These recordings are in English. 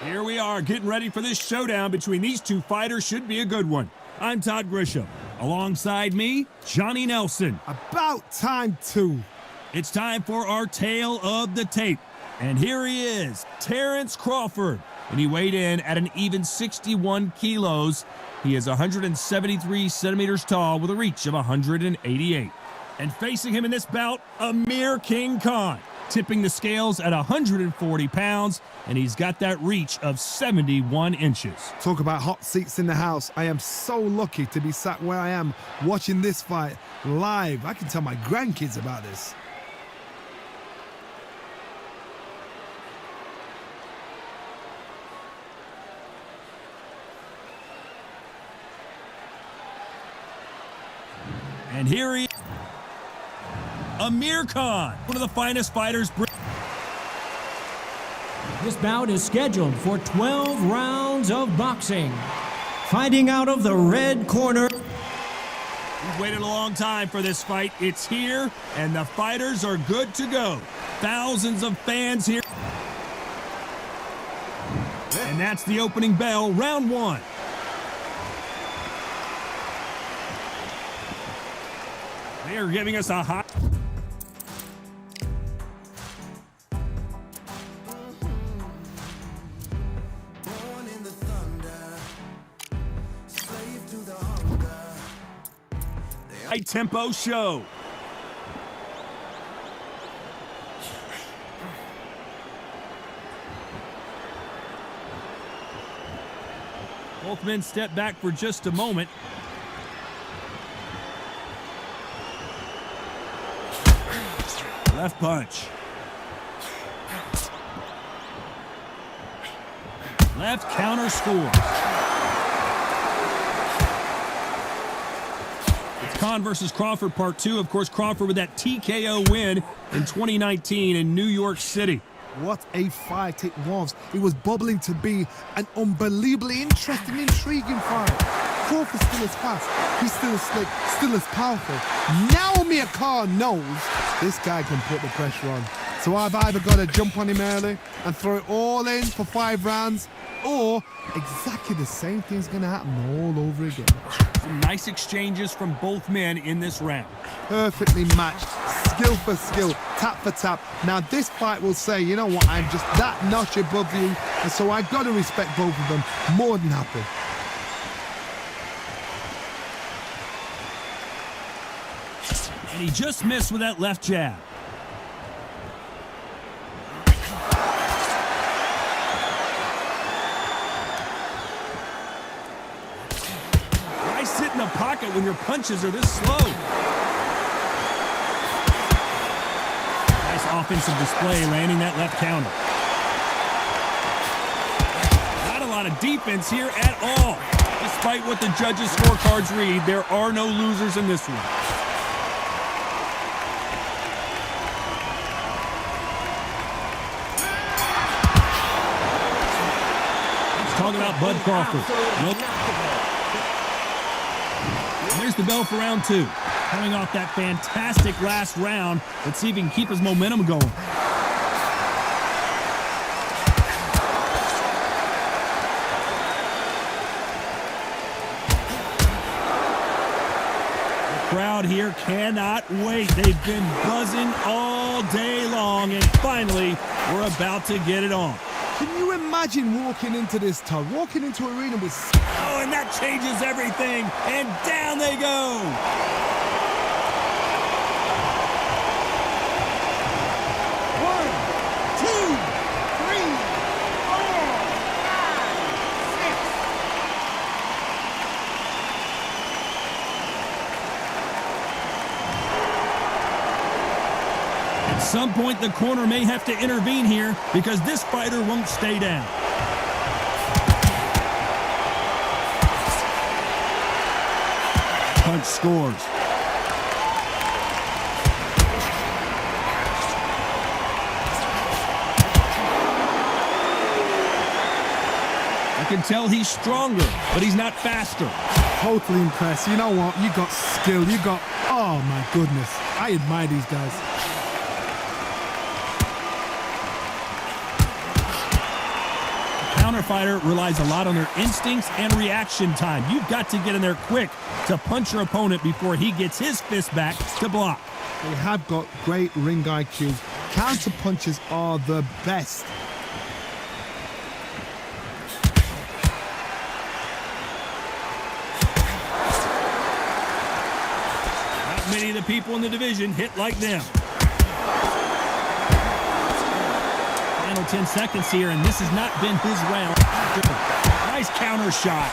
Here we are getting ready for this showdown between these two fighters. Should be a good one. I'm Todd Grisham. Alongside me, Johnny Nelson. About time too. It's time for our tale of the tape. And here he is, Terrence Crawford. And he weighed in at an even 61 kilos. He is 173 centimeters tall with a reach of 188. And facing him in this bout, Amir King Kahn, tipping the scales at 140 pounds, and he's got that reach of 71 inches. Talk about hot seats in the house. I am so lucky to be sat where I am watching this fight live. I can tell my grandkids about this. And here he is, Amir Kahn, one of the finest fighters. This bout is scheduled for 12 rounds of boxing. Fighting out of the red corner. We've waited a long time for this fight. It's here, and the fighters are good to go. Thousands of fans here. And that's the opening bell, round one. They are giving us a hot... high-tempo show. Both men step back for just a moment. Left punch. Left counter score. Kahn versus Crawford part 2. Of course, Crawford with that TKO win in 2019 in New York City. What a fight it was. It was bubbling to be an unbelievably interesting, intriguing fight. Crawford still as fast. He's still as slick, still as powerful. Now Amir Kahn knows this guy can put the pressure on. So I've either got to jump on him early and throw it all in for 5 rounds, or exactly the same thing's going to happen all over again. Some nice exchanges from both men in this round. Perfectly matched, skill for skill, tap for tap. Now this fight will say, you know what, I'm just that notch above you, and so I've got to respect both of them more than happy. And he just missed with that left jab. Sit in the pocket when your punches are this slow. Nice offensive display, landing that left counter. Not a lot of defense here at all. Despite what the judges' scorecards read, there are no losers in this one. Let's talk about Bud Crawford. Nope. There's the bell for round 2. Coming off that fantastic last round. Let's see if he can keep his momentum going. The crowd here cannot wait. They've been buzzing all day long, and finally, we're about to get it on. Can you imagine walking into this, Todd? Walking into an arena with... Oh, and that changes everything. And down they go. One, two, three, four, five, 6. At some point, the corner may have to intervene here because this fighter won't stay down. Punch scores. I can tell he's stronger, but he's not faster. Totally impressed. You know what? You got skill. You got... Oh, my goodness. I admire these guys. counterfighter relies a lot on their instincts and reaction time. You've got to get in there quick to punch your opponent before he gets his fist back to block. They have got great ring IQ. Counter punches are the best. Not many of the people in the division hit like them. Final 10 seconds here, and this has not been his round. Nice counter shot.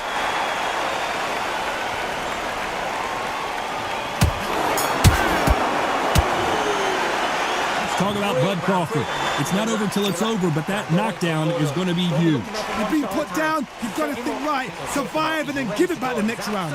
Let's talk about Bud Crawford. It's not over till it's over, but that knockdown is going to be huge. You've been put down, you've got to think right, survive, and then give it back the next round.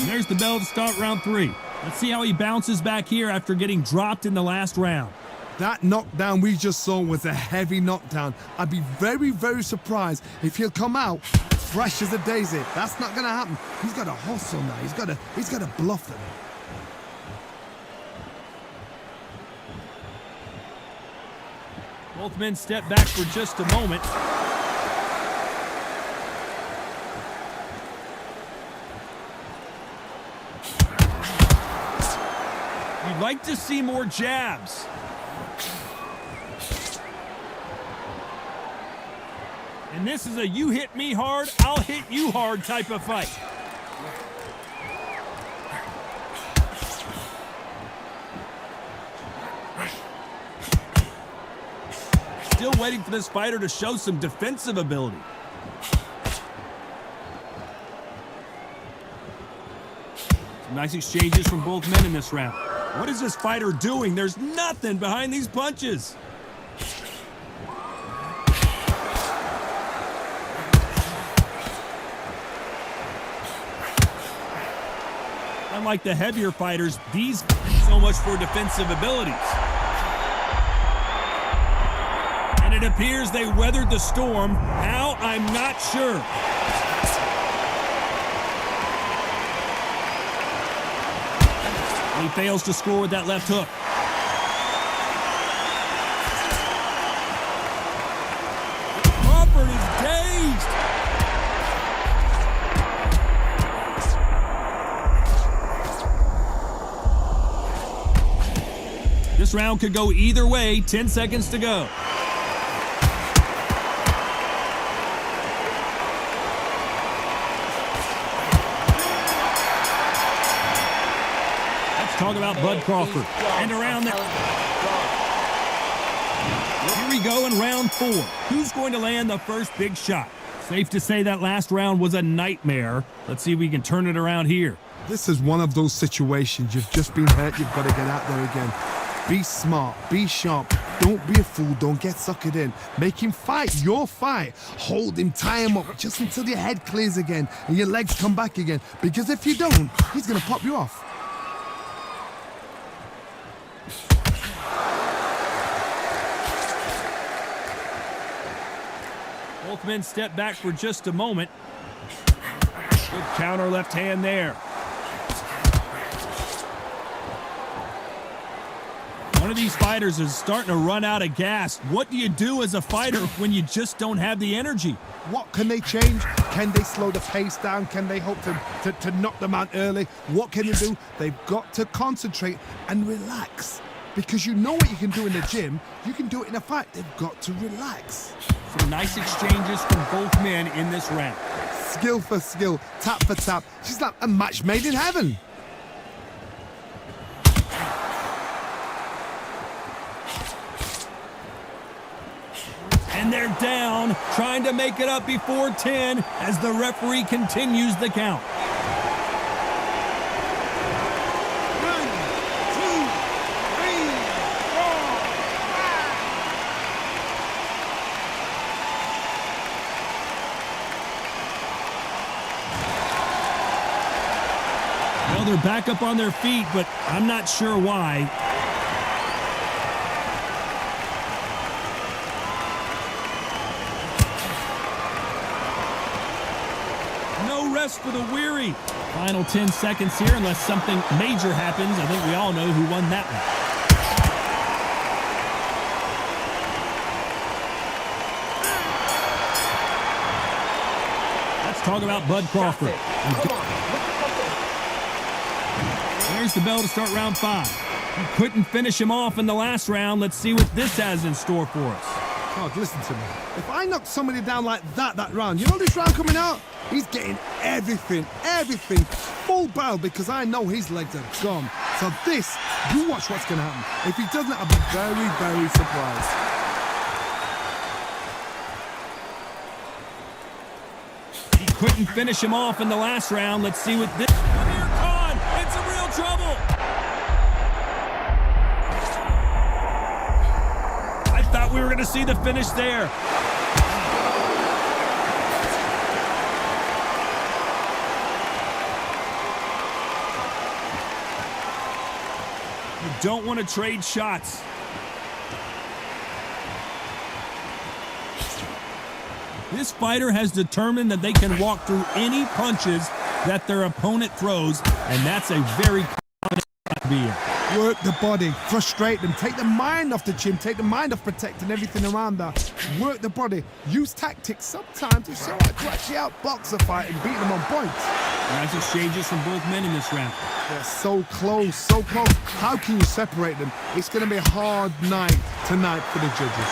There's the bell to start round 3. Let's see how he bounces back here after getting dropped in the last round. That knockdown we just saw was a heavy knockdown. I'd be very, very surprised if he'll come out fresh as a daisy. That's not going to happen. He's got to hustle now. He's got to bluff them. Both men step back for just a moment. You'd like to see more jabs. And this is a you hit me hard, I'll hit you hard type of fight. Still waiting for this fighter to show some defensive ability. Some nice exchanges from both men in this round. What is this fighter doing? There's nothing behind these punches. Unlike the heavier fighters, these so much for defensive abilities. And it appears they weathered the storm. How? I'm not sure. He fails to score with that left hook. Crawford is dazed. This round could go either way. 10 seconds to go. Talk about Bud Crawford. And around that. Here we go in round 4. Who's going to land the first big shot? Safe to say that last round was a nightmare. Let's see if we can turn it around here. This is one of those situations. You've just been hurt. You've got to get out there again. Be smart. Be sharp. Don't be a fool. Don't get suckered in. Make him fight your fight. Hold him. Tie him up just until your head clears again and your legs come back again. Because if you don't, he's going to pop you off. Both men step back for just a moment. Good counter left hand there. One of these fighters is starting to run out of gas. What do you do as a fighter when you just don't have the energy? What can they change? Can they slow the pace down? Can they hope to knock them out early? What can they do? They've got to concentrate and relax. Because you know what you can do in the gym, you can do it in a fight. They've got to relax. Some nice exchanges from both men in this round. Skill for skill, tap for tap. She's like a match made in heaven. And they're down, trying to make it up before 10 as the referee continues the count. 1, 2, 3, 4, 5. Well, they're back up on their feet, but I'm not sure why. No rest for the weary. Final 10 seconds here, unless something major happens. I think we all know who won that one. Let's talk about Bud Crawford. There's the bell to start round 5. He couldn't finish him off in the last round. Let's see what this has in store for us. God, listen to me. If I knock somebody down like that round, you know this round coming out? He's getting everything, full barrel, because I know his legs are gone. So this, you watch what's going to happen. If he doesn't, I'll be very, very surprised. He couldn't finish him off in the last round. Let's see what this... Here, Kahn, in some real trouble. I thought we were going to see the finish there. You don't want to trade shots. This fighter has determined that they can walk through any punches that their opponent throws, and that's a very common spot to be in. Work the body, frustrate them, take the mind off the chin, take the mind off protecting everything around that. Work the body, use tactics sometimes to show how to actually outbox a fight and beat them on points. Nice exchanges from both men in this round. They're so close, so close. How can you separate them? It's going to be a hard night tonight for the judges.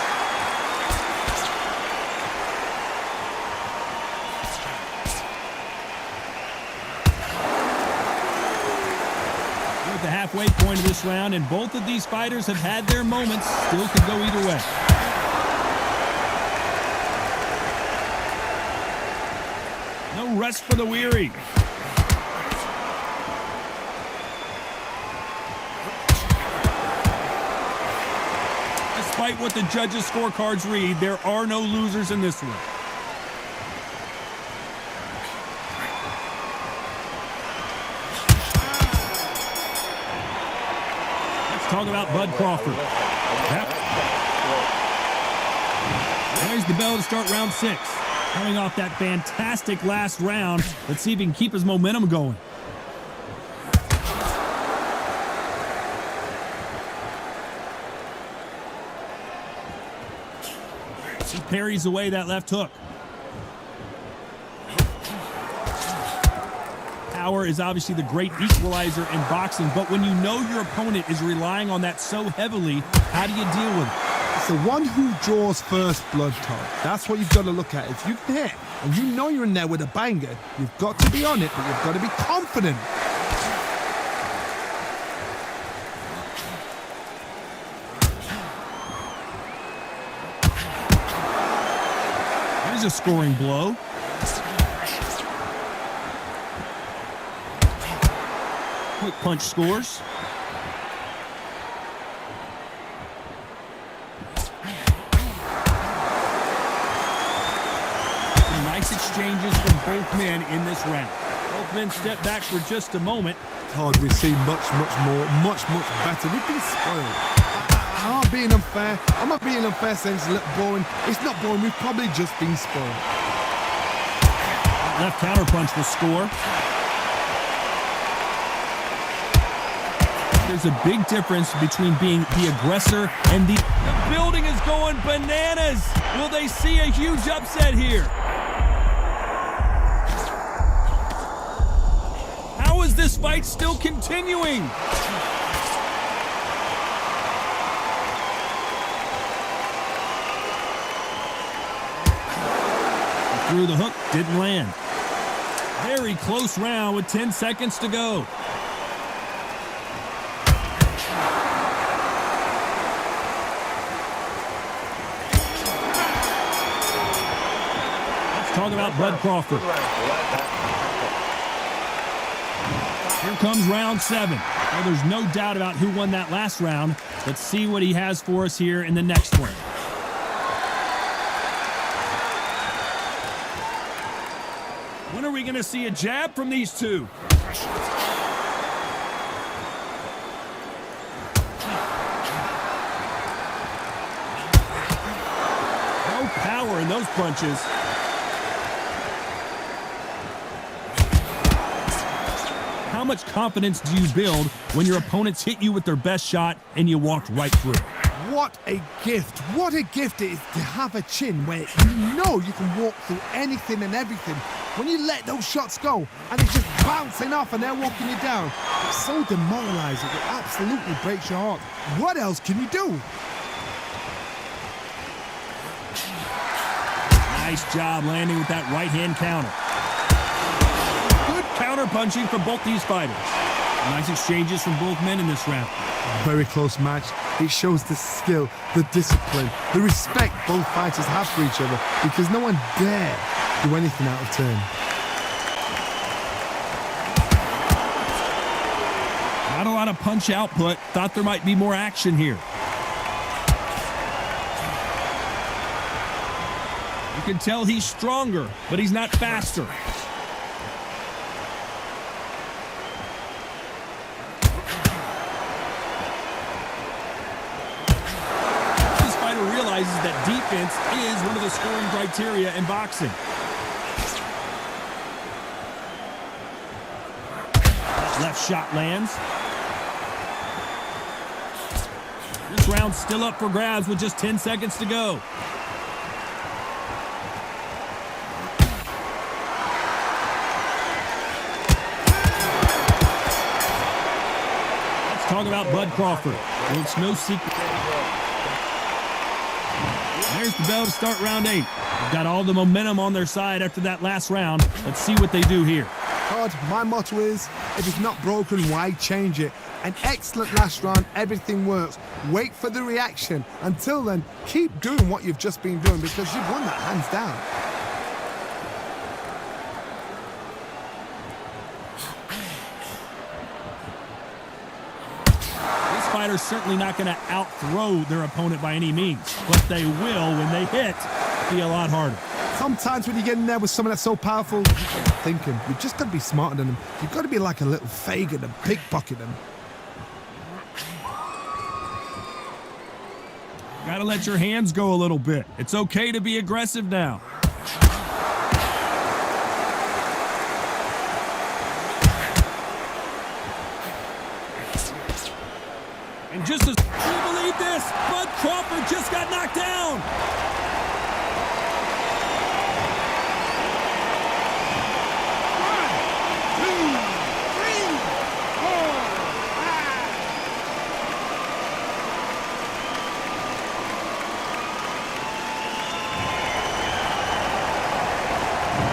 We're at the halfway point of this round, and both of these fighters have had their moments. Still could go either way. No rest for the weary. Despite what the judges' scorecards read, there are no losers in this one. Let's talk about Bud Crawford. There's the bell to start round 6. Coming off that fantastic last round, let's see if he can keep his momentum going. He parries away that left hook. Power is obviously the great equalizer in boxing, but when you know your opponent is relying on that so heavily, how do you deal with it? It's the one who draws first blood, Todd. That's what you've got to look at. If you hit and you know you're in there with a banger, you've got to be on it, but you've got to be confident. There's a scoring blow. Quick punch scores. Some nice exchanges from both men in this round. Both men step back for just a moment. Todd, we've seen much more, much better. We've been spoiled. I'm not being unfair. I'm not being unfair saying it's a little boring. It's not boring. We've probably just been spoiled. Left counterpunch will score. There's a big difference between being the aggressor and the building is going bananas. Will they see a huge upset here? How is this fight still continuing? Through the hook, didn't land. Very close round with 10 seconds to go. Let's talk about Bud Crawford. Here comes round 7. Well, there's no doubt about who won that last round. Let's see what he has for us here in the next one. When are we going to see a jab from these two? punches. How much confidence do you build when your opponents hit you with their best shot and you walked right through? What a gift. What a gift it is to have a chin where you know you can walk through anything and everything. When you let those shots go and it's just bouncing off and they're walking you down, it's so demoralizing. It absolutely breaks your heart. What else can you do? Nice job landing with that right-hand counter. Good counter punching from both these fighters. Nice exchanges from both men in this round. Very close match. It shows the skill, the discipline, the respect both fighters have for each other because no one dare do anything out of turn. Not a lot of punch output. Thought there might be more action here. You can tell he's stronger, but he's not faster. Realizes that defense is one of the scoring criteria in boxing. Left shot lands. This round's still up for grabs with just 10 seconds to go. Let's talk about Bud Crawford. Well, it's no secret. There's the bell to start round 8. They've got all the momentum on their side after that last round. Let's see what they do here. Todd, my motto is, if it's not broken, why change it? An excellent last round, everything works. Wait for the reaction. Until then, keep doing what you've just been doing because you've won that hands down. Fighters certainly not going to out-throw their opponent by any means, but they will, when they hit, be a lot harder. Sometimes when you get in there with someone that's so powerful, you've got to think him. You've just got to be smarter than them. You've got to be like a little Fagin and pickpocket them. Got to let your hands go a little bit. It's okay to be aggressive now. And just as you believe this, Bud Crawford just got knocked down.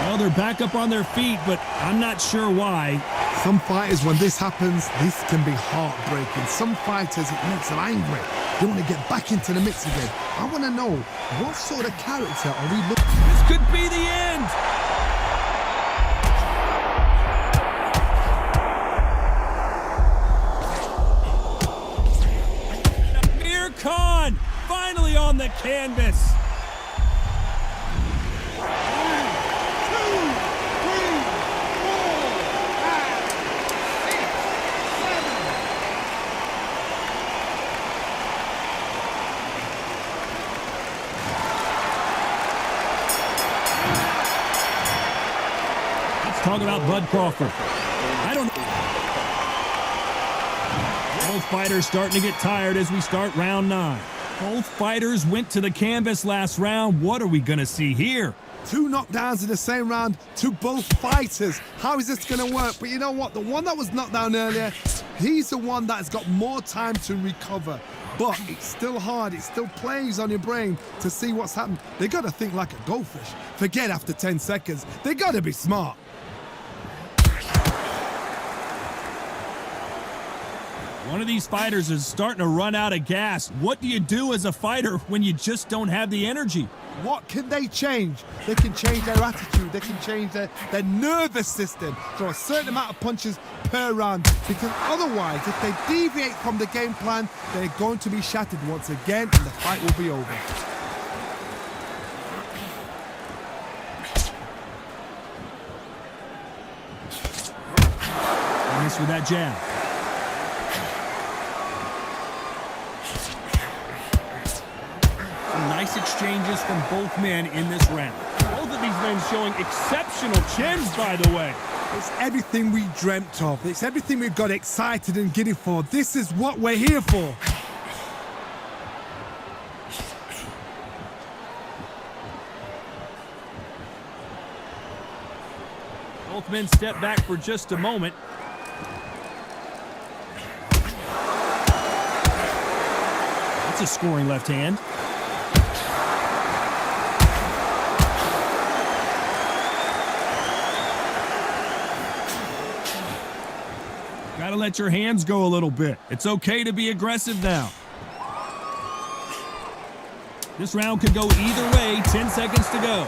Well, they're back up on their feet, but I'm not sure why. Some fighters, when this happens, this can be heartbreaking. Some fighters, it makes them angry. They want to get back into the mix again. I want to know, what sort of character are we looking at? This could be the end. Kahn finally on the canvas. Talk about Bud Crawford. I don't know. Both fighters starting to get tired as we start round 9. Both fighters went to the canvas last round. What are we going to see here? 2 knockdowns in the same round to both fighters. How is this going to work? But you know what? The one that was knocked down earlier, he's the one that's got more time to recover. But it's still hard. It still plays on your brain to see what's happened. They got to think like a goldfish. Forget after 10 seconds. They got to be smart. One of these fighters is starting to run out of gas. What do you do as a fighter when you just don't have the energy? What can they change? They can change their attitude. They can change their nervous system. Throw a certain amount of punches per round. Because otherwise, if they deviate from the game plan, they're going to be shattered once again and the fight will be over. Nice with that jab. Nice exchanges from both men in this round. Both of these men showing exceptional chins, by the way. It's everything we dreamt of. It's everything we got excited and giddy for. This is what we're here for. Both men step back for just a moment. That's a scoring left hand. Gotta let your hands go a little bit. It's okay to be aggressive now. This round could go either way. 10 seconds to go.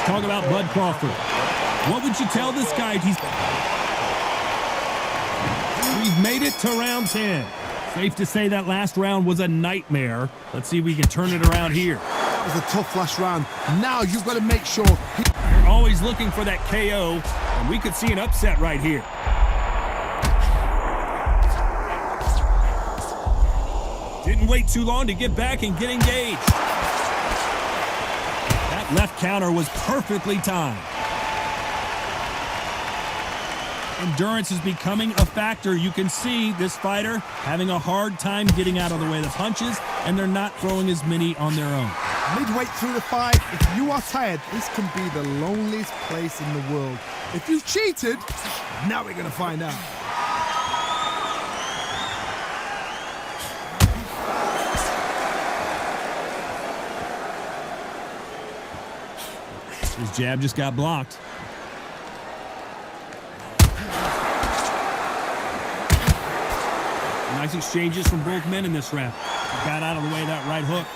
Talk about Bud Crawford. What would you tell this guy? We've made it to round 10. Safe to say that last round was a nightmare. Let's see if we can turn it around here. That was a tough last round. Now you've got to make sure. You're always looking for that KO, and we could see an upset right here. Didn't wait too long to get back and get engaged. That left counter was perfectly timed. Endurance is becoming a factor. You can see this fighter having a hard time getting out of the way of the punches, and they're not throwing as many on their own. Midway through the fight, if you are tired, this can be the loneliest place in the world. If you've cheated, now we're going to find out. His jab just got blocked. Nice exchanges from both men in this round. Got out of the way of that right hook.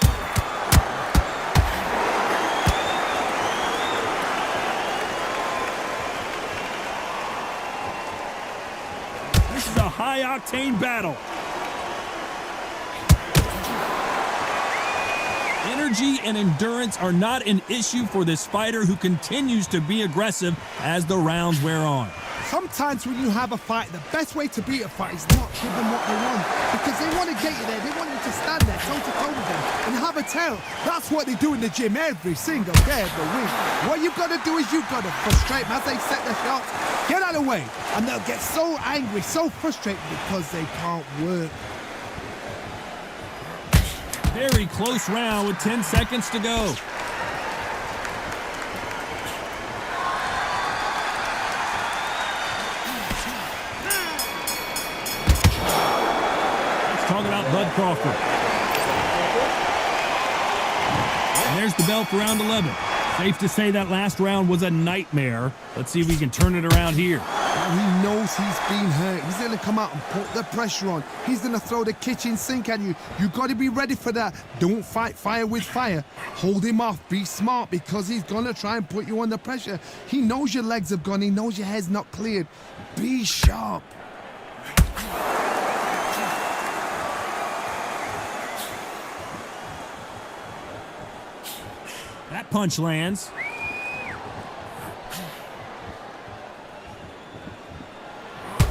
This is a high-octane battle. Energy and endurance are not an issue for this fighter who continues to be aggressive as the rounds wear on. Sometimes when you have a fight, the best way to beat a fight is not give them what they want. Because they want to get you there. They want you to stand there toe-to-toe with them and have a tail. That's what they do in the gym every single day of the week. What you've got to do is you've got to frustrate them as they set their shots. Get out of the way. And they'll get so angry, so frustrated because they can't work. Very close round with 10 seconds to go. Talk about Bud Crawford. And there's the bell for round 11. Safe to say that last round was a nightmare. Let's see if we can turn it around here. He knows he's been hurt. He's going to come out and put the pressure on. He's going to throw the kitchen sink at you. You've got to be ready for that. Don't fight fire with fire. Hold him off. Be smart because he's going to try and put you under pressure. He knows your legs have gone. He knows your head's not cleared. Be sharp. That punch lands.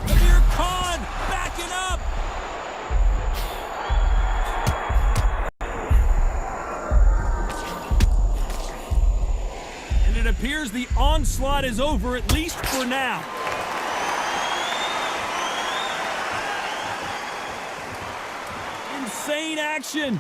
Here, Kahn backing up. And it appears the onslaught is over, at least for now. Insane action.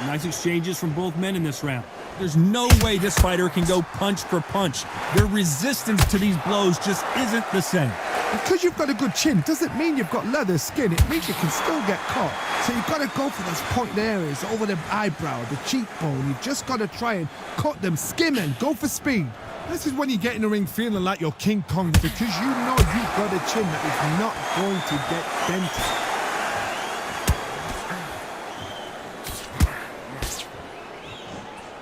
Nice exchanges from both men in this round. There's no way this fighter can go punch for punch. Their resistance to these blows just isn't the same. Because you've got a good chin doesn't mean you've got leather skin. It means you can still get caught. So you've got to go for those point areas over the eyebrow, the cheekbone. You've just got to try and cut them, skim and go for speed. This is when you get in the ring feeling like you're King Kong because you know you've got a chin that is not going to get dented.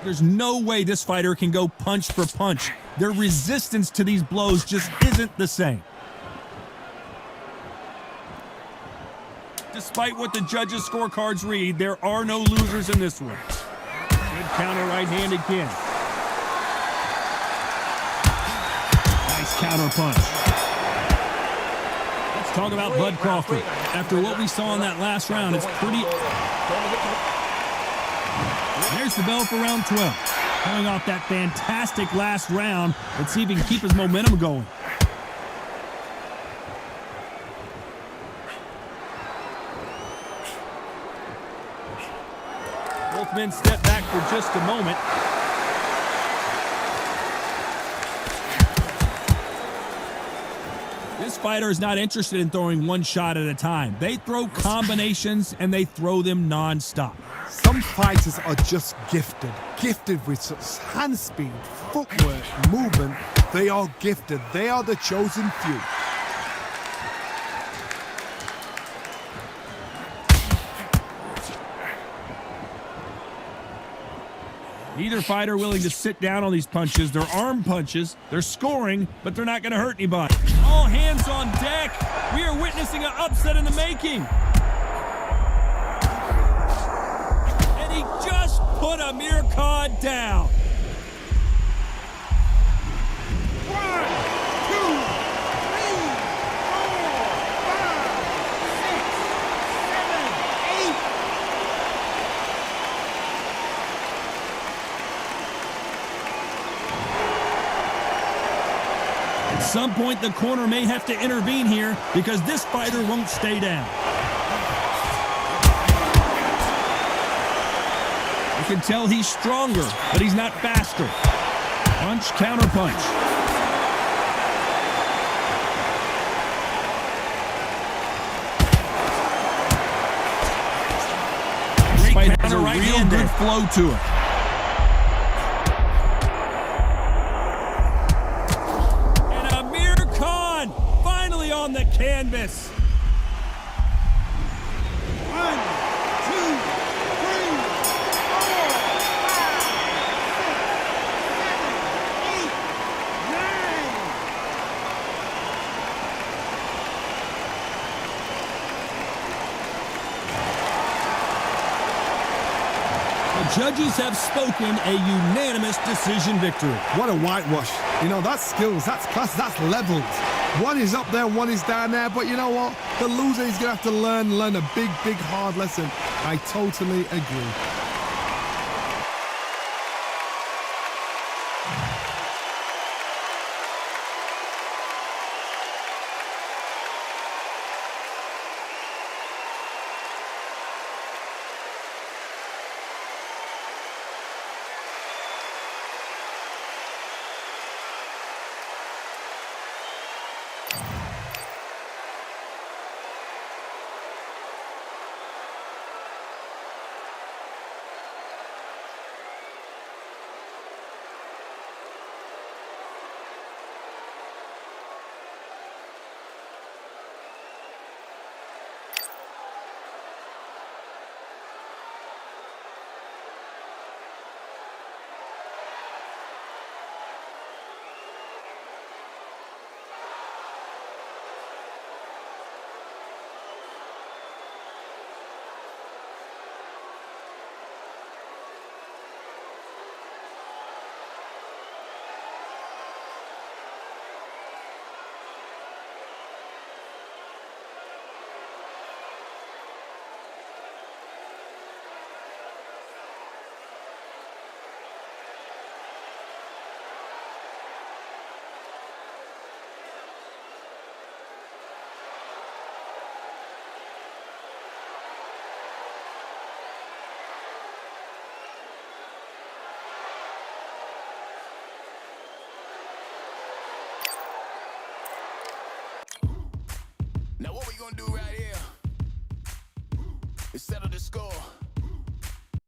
There's no way this fighter can go punch for punch. Their resistance to these blows just isn't the same. Despite what the judges' scorecards read, there are no losers in this one. Good counter right-handed kick. Nice counter punch. Let's talk about Bud Crawford. After what we saw in that last round, it's pretty... There's the bell for round 12. Coming off that fantastic last round, let's see if he can keep his momentum going. Both men step back for just a moment. This fighter is not interested in throwing one shot at a time. They throw combinations and they throw them non-stop. Some fighters are just gifted with such hand speed, footwork, movement. They are gifted. They are the chosen few. Neither fighter willing to sit down on these punches. They're arm punches. They're scoring, but they're not going to hurt anybody. All hands on deck. We are witnessing an upset in the making. And he just put Amir Kahn down. 1, 2, 3, 4, 5, 6, 7, 8. At some point, the corner may have to intervene here because this fighter won't stay down. You can tell he's stronger, but he's not faster. Punch, counter punch. This fight has a real good flow to it. On the canvas. 1, 2, 3, 4, 5, 6, 7, 8, 9. The judges have spoken, a unanimous decision victory. What a whitewash. You know, that's skills, that's class, that's levels. One is up there, one is down there, but you know what? The loser is going to have to learn a big, hard lesson. I totally agree. Now what we gonna do right here is settle the score.